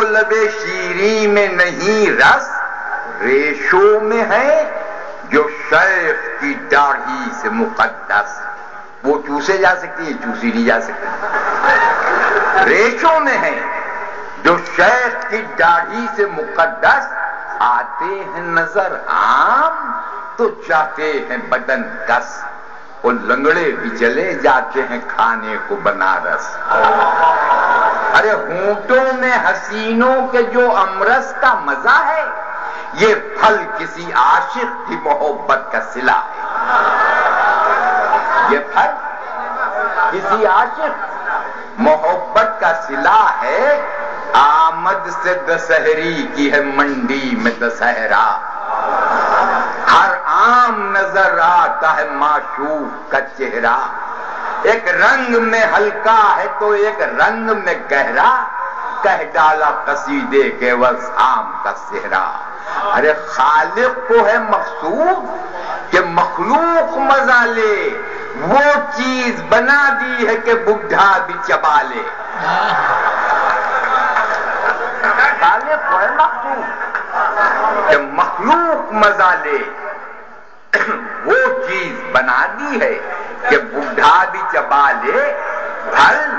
لب شیریں میں نہیں رس، ریشوں میں ہے جو شیخ کی داڑھی سے مقدس۔ وہ چوسے جا سکتی ہے، چوسی نہیں جا سکتی۔ ریشوں میں ہے جو شیخ کی داڑھی سے مقدس، آتے ہیں نظر عام تو چاہتے ہیں بدن کس، وہ لنگڑے بھی چلے جاتے ہیں کھانے کو بنارس۔ ارے ہونٹوں میں حسینوں کے جو امرس کا مزہ ہے، یہ پھل کسی عاشق کی محبت کا صلہ ہے۔ یہ پھل کسی عاشق محبت کا صلہ ہے۔ آمد سے دسہری کی ہے منڈی میں دسہرا، ہر عام نظر آتا ہے معشوق کا چہرہ۔ ایک رنگ میں ہلکا ہے تو ایک رنگ میں گہرا، کہہ ڈالا قصیدے کے وز عام کا صحرا۔ ارے خالق کو ہے مقصود کہ مخلوق مزہ لے، وہ چیز بنا دی ہے کہ بڈھا بھی چبا لے۔ خالق کو ہے مقصود کہ مخلوق مزہ لے، وہ چیز بنا دی ہے کہ بڈھا بھی چبا لے۔ پھل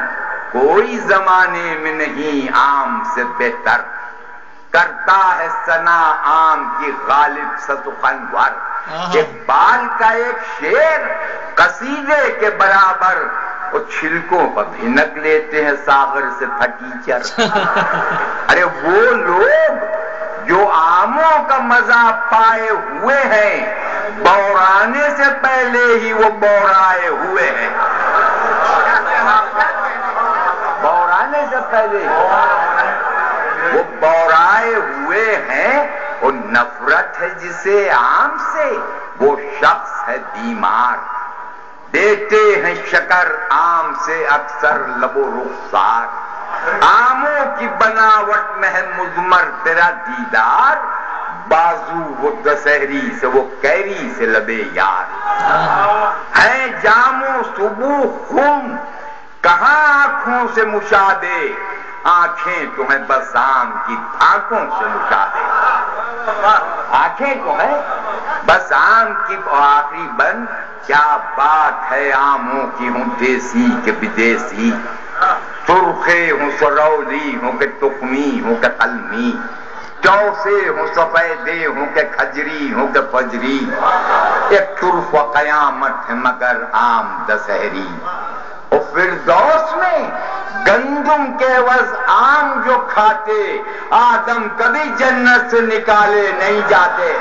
کوئی زمانے میں نہیں آم سے بہتر، کرتا ہے ثنا آم کی غالب ستخنور۔ اقبال کا ایک شعر قصیدے کے برابر، وہ چھلکوں پر بھنک لیتے ہیں ساغر سے پھٹیچر۔ ارے وہ لوگ جو آموں کا مزہ پائے ہوئے ہیں، بورانے سے پہلے ہی وہ بورائے ہوئے ہیں۔ بورانے سے پہلے وہ بورائے ہوئے ہیں۔ وہ نفرت ہے جسے آم سے، وہ شخص ہے بیمار۔ دیتے ہیں شکر آم سے اکثر لب و رخسار، آموں کی بناوٹ میں ہے مضمر تیرا دیدار، بازو وہ دسہری سے وہ کیری سے لبے یار۔ ہے جام و صبح خم کہاں آنکھوں سے مشاہدے، آنکھیں تو ہیں بس آم کی پھاکوں سے مشاہدے۔ آنکھیں تو ہیں بس آم کی آخری بند، کیا بات ہے آموں کی ہوں دیسی کہ بدیسی، سرخے ہوں سرولی ہوں کہ تخمی ہوں کہ قلمی، چوسے ہوں سفیدے ہوں کہ کھجری ہوں کہ فجری، ایک طرف قیامت ہے مگر آم دسہری۔ اور فردوس میں گندم کے عوض آم جو کھاتے، آدم کبھی جنت سے نکالے نہیں جاتے۔